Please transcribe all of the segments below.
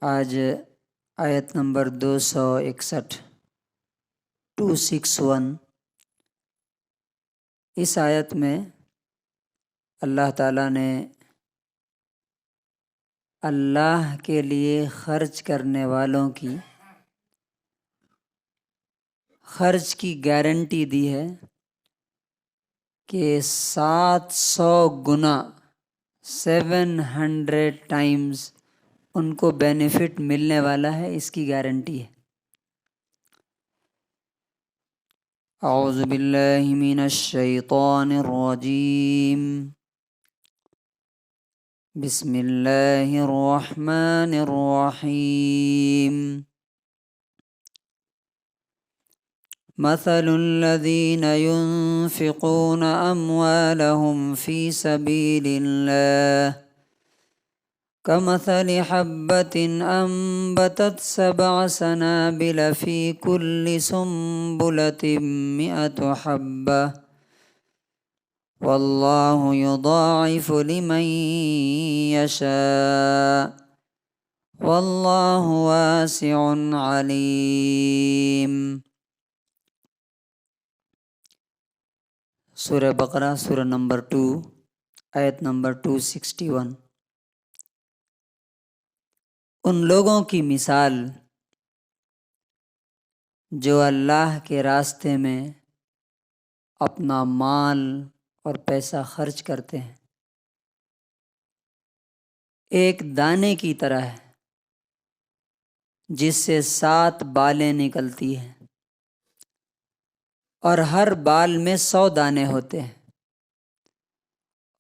آج آیت نمبر 261 261 اس آیت میں اللہ تعالیٰ نے اللہ کے لیے خرچ کرنے والوں کی خرچ کی گارنٹی دی ہے کہ 700 گنا 700 ٹائمز ان کو بینیفٹ ملنے والا ہے، اس کی گارنٹی ہے۔ اعوذ باللہ من الشیطان الرجیم، بسم اللہ الرحمن الرحیم۔ مثل الذین ينفقون اموالهم فی سبیل اللہ كمثل حبة أنبتت 7 سنابل في كل سنبلة 100 حبة والله يضاعف لمن يشاء والله واسع عليم۔ سورہ بقرہ سورہ نمبر 2 آیت نمبر 261۔ ان لوگوں کی مثال جو اللہ کے راستے میں اپنا مال اور پیسہ خرچ کرتے ہیں، ایک دانے کی طرح ہے جس سے 7 بالیں نکلتی ہیں اور ہر بال میں 100 دانے ہوتے ہیں،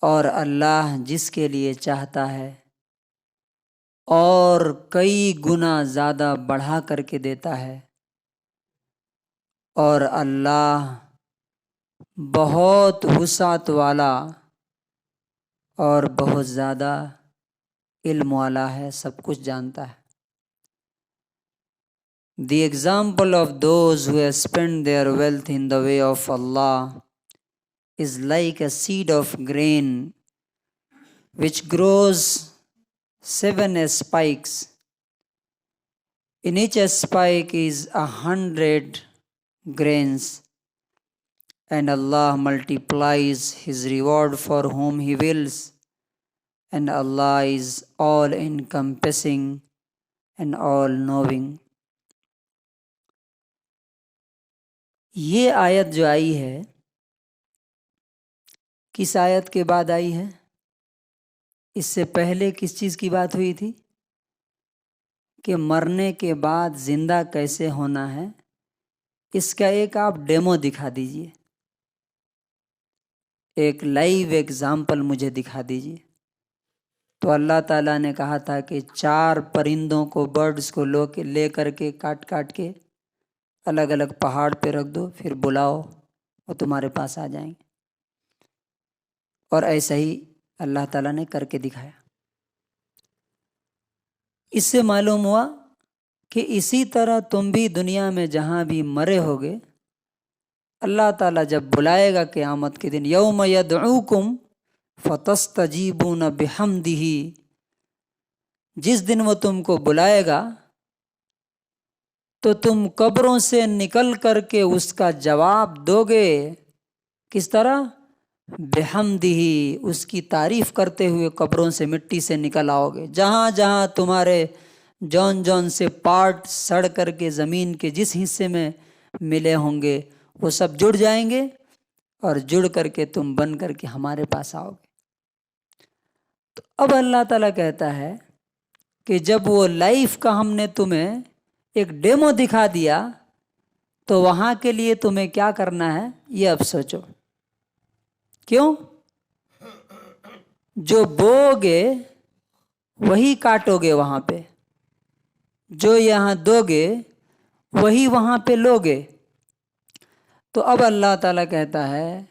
اور اللہ جس کے لیے چاہتا ہے اور کئی گنا زیادہ بڑھا کر کے دیتا ہے، اور اللہ بہت وسعت والا اور بہت زیادہ علم والا ہے، سب کچھ جانتا ہے۔ The example of those who have spent their wealth in the way of Allah is like a seed of grain which grows 7 spikes. In each spike is 100 grains, and Allah multiplies His reward for whom He wills, and Allah is all encompassing and all knowing۔ یہ آیت جو آئی ہے، کس آیت کے بعد آئی ہے؟ اس سے پہلے کس چیز کی بات ہوئی تھی؟ کہ مرنے کے بعد زندہ کیسے ہونا ہے، اس کا ایک آپ ڈیمو دکھا دیجئے، ایک لائیو ایگزامپل مجھے دکھا دیجئے۔ تو اللہ تعالیٰ نے کہا تھا کہ 4 پرندوں کو، برڈز کو لے کر کے کاٹ کے الگ الگ پہاڑ پہ رکھ دو، پھر بلاؤ وہ تمہارے پاس آ جائیں گے، اور ایسا ہی اللہ تعالیٰ نے کر کے دکھایا۔ اس سے معلوم ہوا کہ اسی طرح تم بھی دنیا میں جہاں بھی مرے ہوگے، اللہ تعالیٰ جب بلائے گا قیامت کے دن، یوم یدعوکم فتستجیبون بحمدہ، جس دن وہ تم کو بلائے گا تو تم قبروں سے نکل کر کے اس کا جواب دو گے۔ کس طرح؟ بحمدہ، اس کی تعریف کرتے ہوئے قبروں سے، مٹی سے نکل آؤ گے۔ جہاں جہاں تمہارے جون سے پارٹ سڑ کر کے زمین کے جس حصے میں ملے ہوں گے وہ سب جڑ جائیں گے، اور جڑ کر کے تم بن کر کے ہمارے پاس آؤ گے۔ تو اب اللہ تعالیٰ کہتا ہے کہ جب وہ لائف کا ہم نے تمہیں ایک ڈیمو دکھا دیا تو وہاں کے لیے تمہیں کیا کرنا ہے یہ اب سوچو۔ کیوں؟ جو بو گے وہی کاٹو گے وہاں پہ، جو یہاں دو گے وہی وہاں پہ لو گے۔ تو اب اللہ تعالیٰ کہتا ہے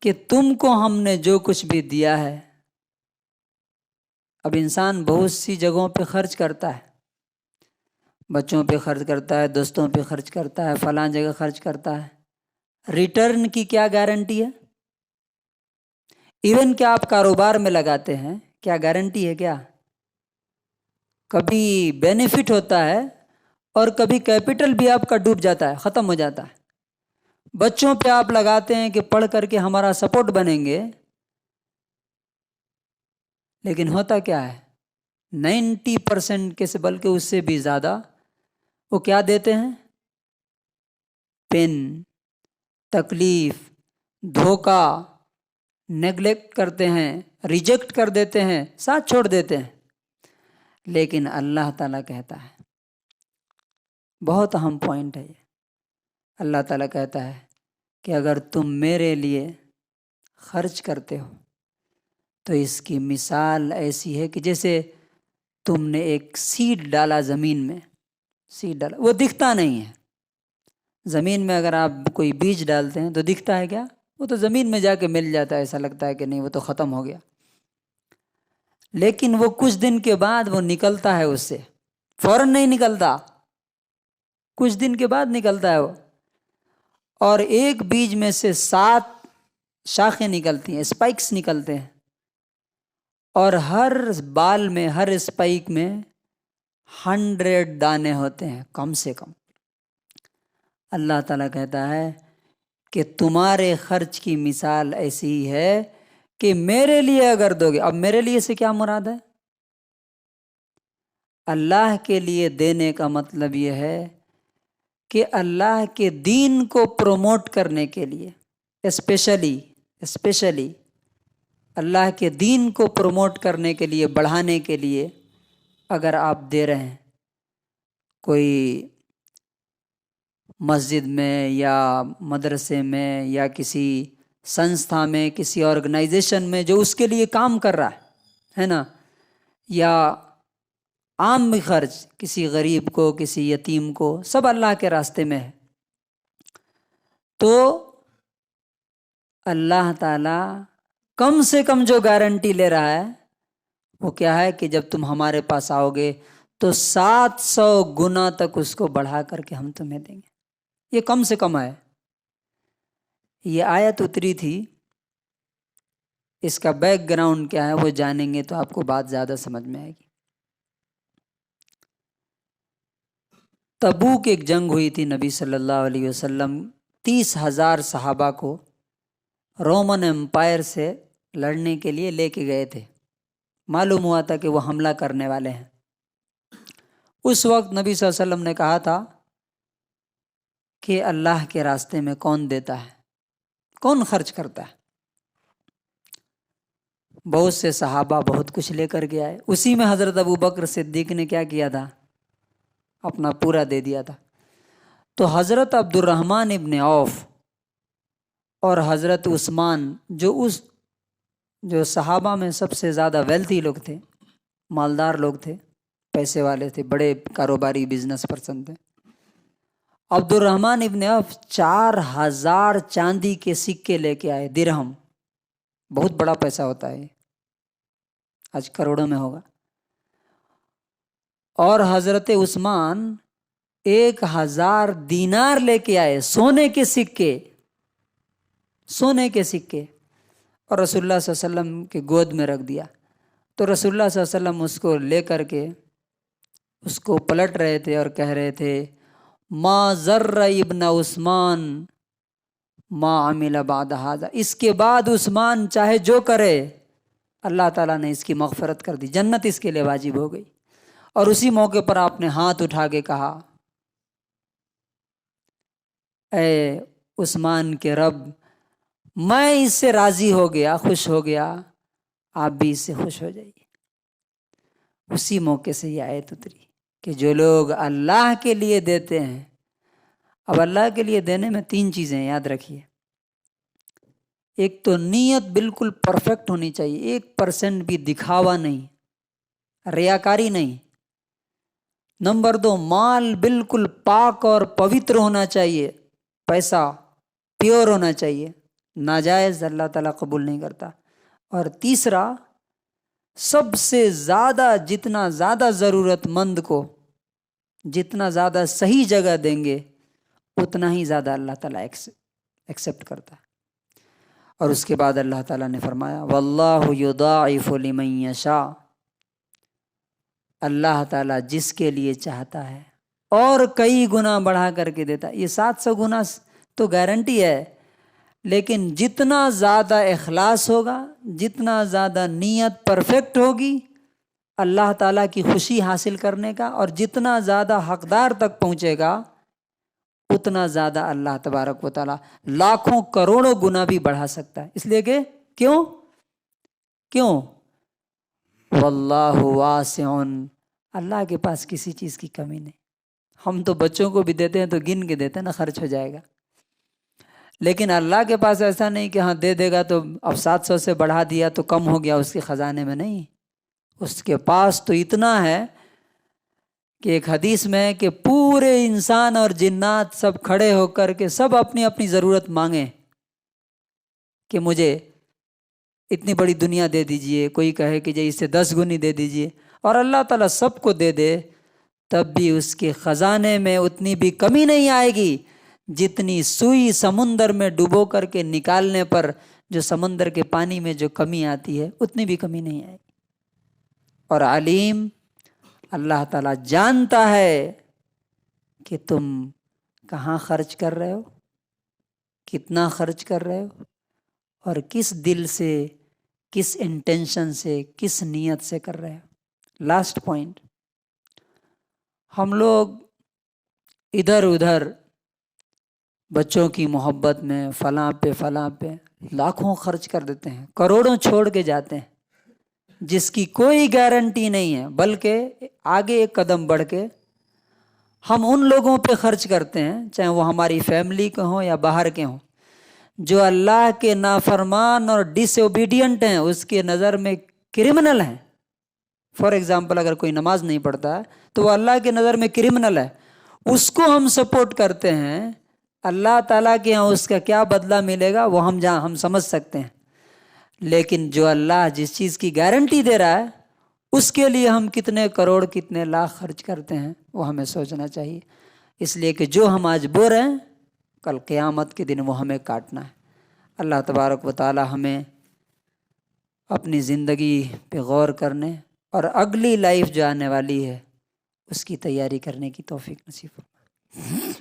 کہ تم کو ہم نے جو کچھ بھی دیا ہے، اب انسان بہت سی جگہوں پہ خرچ کرتا ہے، بچوں پہ خرچ کرتا ہے، دوستوں پہ خرچ کرتا ہے، فلاں جگہ خرچ کرتا ہے، ریٹرن کی کیا گارنٹی ہے؟ ایون کہ آپ کاروبار میں لگاتے ہیں، کیا گارنٹی ہے کیا کبھی بینیفٹ ہوتا ہے اور کبھی کیپٹل بھی آپ کا ڈوب جاتا ہے، ختم ہو جاتا ہے۔ بچوں پہ آپ لگاتے ہیں کہ پڑھ کر کے ہمارا سپورٹ بنیں گے، لیکن ہوتا کیا ہے 90% کے سے بلکہ اس سے بھی زیادہ وہ کیا دیتے ہیں؟ پین، تکلیف، دھوکہ، نیگلیکٹ کرتے ہیں، ریجیکٹ کر دیتے ہیں، ساتھ چھوڑ دیتے ہیں۔ لیکن اللہ تعالیٰ کہتا ہے، بہت اہم پوائنٹ ہے یہ، اللہ تعالیٰ کہتا ہے کہ اگر تم میرے لیے خرچ کرتے ہو تو اس کی مثال ایسی ہے کہ جیسے تم نے ایک سیڈ ڈالا زمین میں، سیڈ ڈالا، وہ دکھتا نہیں ہے۔ زمین میں اگر آپ کوئی بیج ڈالتے ہیں تو دکھتا ہے کیا؟ وہ تو زمین میں جا کے مل جاتا ہے، ایسا لگتا ہے کہ نہیں وہ تو ختم ہو گیا، لیکن وہ کچھ دن کے بعد وہ نکلتا ہے، اس سے فوراً نہیں نکلتا، کچھ دن کے بعد نکلتا ہے وہ، اور ایک بیج میں سے 7 شاخیں نکلتی ہیں، اسپائکس نکلتے ہیں، اور ہر بال میں، ہر اسپائک میں 100 دانے ہوتے ہیں کم سے کم۔ اللہ تعالیٰ کہتا ہے کہ تمہارے خرچ کی مثال ایسی ہی ہے کہ میرے لیے اگر دو گے، اب میرے لیے سے کیا مراد ہے؟ اللہ کے لیے دینے کا مطلب یہ ہے کہ اللہ کے دین کو پروموٹ کرنے کے لیے، اسپیشلی اللہ کے دین کو پروموٹ کرنے کے لیے، بڑھانے کے لیے اگر آپ دے رہے ہیں، کوئی مسجد میں یا مدرسے میں یا کسی سنستھا میں، کسی آرگنائزیشن میں جو اس کے لیے کام کر رہا ہے نا، یا عام بھی خرچ، کسی غریب کو، کسی یتیم کو، سب اللہ کے راستے میں ہے، تو اللہ تعالیٰ کم سے کم جو گارنٹی لے رہا ہے وہ کیا ہے کہ جب تم ہمارے پاس آؤ گے تو 700 گنا تک اس کو بڑھا کر کے ہم تمہیں دیں گے۔ یہ کم سے کم ہے۔ یہ آیت اتری تھی، اس کا بیک گراؤنڈ کیا ہے وہ جانیں گے تو آپ کو بات زیادہ سمجھ میں آئے گی۔ تبوک ایک جنگ ہوئی تھی، نبی صلی اللہ علیہ وسلم 30,000 صحابہ کو رومن امپائر سے لڑنے کے لیے لے کے گئے تھے، معلوم ہوا تھا کہ وہ حملہ کرنے والے ہیں۔ اس وقت نبی صلی اللہ علیہ وسلم نے کہا تھا کہ اللہ کے راستے میں کون دیتا ہے، کون خرچ کرتا ہے؟ بہت سے صحابہ بہت کچھ لے کر کے آئے، اسی میں حضرت ابوبکر صدیق نے کیا کیا تھا؟ اپنا پورا دے دیا تھا۔ تو حضرت عبد الرحمن ابن عوف اور حضرت عثمان، جو صحابہ میں سب سے زیادہ ویلتھی لوگ تھے، مالدار لوگ تھے، پیسے والے تھے، بڑے کاروباری بزنس پرسن تھے، عبد الرحمن ابن عوف 4,000 چاندی کے سکے لے کے آئے، درہم، بہت بڑا پیسہ ہوتا ہے، آج کروڑوں میں ہوگا۔ اور حضرت عثمان 1,000 دینار لے کے آئے، سونے کے سکے، سونے کے سکے، اور رسول اللہ صلی اللہ علیہ وسلم کے گود میں رکھ دیا۔ تو رسول اللہ صلی اللہ علیہ وسلم اس کو لے کر کے اس کو پلٹ رہے تھے اور کہہ رہے تھے ما ضر ابن عثمان ما عمل بعد ھذا، اس کے بعد عثمان چاہے جو کرے اللہ تعالیٰ نے اس کی مغفرت کر دی، جنت اس کے لیے واجب ہو گئی۔ اور اسی موقع پر آپ نے ہاتھ اٹھا کے کہا اے عثمان کے رب، میں اس سے راضی ہو گیا، خوش ہو گیا، آپ بھی اس سے خوش ہو جائیے۔ اسی موقع سے یہ آیت اتری کہ جو لوگ اللہ کے لیے دیتے ہیں، اب اللہ کے لیے دینے میں 3 چیزیں یاد رکھیے۔ ایک تو نیت بالکل پرفیکٹ ہونی چاہیے، 1% بھی دکھاوا نہیں، ریاکاری نہیں۔ نمبر 2، مال بالکل پاک اور پوتر ہونا چاہیے، پیسہ پیور ہونا چاہیے، ناجائز اللہ تعالیٰ قبول نہیں کرتا۔ اور تیسرا، سب سے زیادہ، جتنا زیادہ ضرورت مند کو جتنا زیادہ صحیح جگہ دیں گے اتنا ہی زیادہ اللہ تعالیٰ ایکسیپٹ کرتا ہے۔ اور اس کے بعد اللہ تعالیٰ نے فرمایا واللہ یضاعف لمن یشاء، اللہ تعالیٰ جس کے لیے چاہتا ہے اور کئی گنا بڑھا کر کے دیتا ہے۔ یہ 700 گنا تو گارنٹی ہے، لیکن جتنا زیادہ اخلاص ہوگا، جتنا زیادہ نیت پرفیکٹ ہوگی اللہ تعالیٰ کی خوشی حاصل کرنے کا، اور جتنا زیادہ حقدار تک پہنچے گا اتنا زیادہ اللہ تبارک و تعالیٰ لاکھوں کروڑوں گنا بھی بڑھا سکتا ہے۔ اس لیے کہ کیوں واللہ واسع، اللہ کے پاس کسی چیز کی کمی نہیں۔ ہم تو بچوں کو بھی دیتے ہیں تو گن کے دیتے ہیں نا، خرچ ہو جائے گا، لیکن اللہ کے پاس ایسا نہیں کہ ہاں دے دے گا تو اب 700 سے بڑھا دیا تو کم ہو گیا اس کے خزانے میں، نہیں، اس کے پاس تو اتنا ہے کہ ایک حدیث میں ہے کہ پورے انسان اور جنات سب کھڑے ہو کر کے سب اپنی اپنی ضرورت مانگیں کہ مجھے اتنی بڑی دنیا دے دیجئے، کوئی کہے کہ جی اسے 10 گنی دے دیجئے، اور اللہ تعالیٰ سب کو دے دے، تب بھی اس کے خزانے میں اتنی بھی کمی نہیں آئے گی جتنی سوئی سمندر میں ڈبو کر کے نکالنے پر جو سمندر کے پانی میں جو کمی آتی ہے اتنی بھی کمی نہیں آئے گی۔ اور علیم، اللہ تعالیٰ جانتا ہے کہ تم کہاں خرچ کر رہے ہو، کتنا خرچ کر رہے ہو، اور کس دل سے، کس انٹینشن سے، کس نیت سے کر رہے ہو۔ لاسٹ پوائنٹ، ہم لوگ ادھر ادھر بچوں کی محبت میں فلاں پہ لاکھوں خرچ کر دیتے ہیں، کروڑوں چھوڑ کے جاتے ہیں جس کی کوئی گارنٹی نہیں ہے، بلکہ آگے ایک قدم بڑھ کے ہم ان لوگوں پہ خرچ کرتے ہیں، چاہے وہ ہماری فیملی کے ہوں یا باہر کے ہوں، جو اللہ کے نافرمان اور ڈس اوبیڈینٹ ہیں، اس کے نظر میں کرمنل ہیں۔ فار ایگزامپل، اگر کوئی نماز نہیں پڑھتا ہے تو وہ اللہ کے نظر میں کرمنل ہے، اس کو ہم سپورٹ کرتے ہیں، اللہ تعالیٰ کے ہاں اس کا کیا بدلہ ملے گا وہ ہم سمجھ سکتے ہیں، لیکن جو اللہ جس چیز کی گارنٹی دے رہا ہے اس کے لیے ہم کتنے کروڑ کتنے لاکھ خرچ کرتے ہیں وہ ہمیں سوچنا چاہیے، اس لیے کہ جو ہم آج بو رہے ہیں کل قیامت کے دن وہ ہمیں کاٹنا ہے۔ اللہ تبارک و تعالی ہمیں اپنی زندگی پہ غور کرنے اور اگلی لائف جو آنے والی ہے اس کی تیاری کرنے کی توفیق نصیب فرمائے۔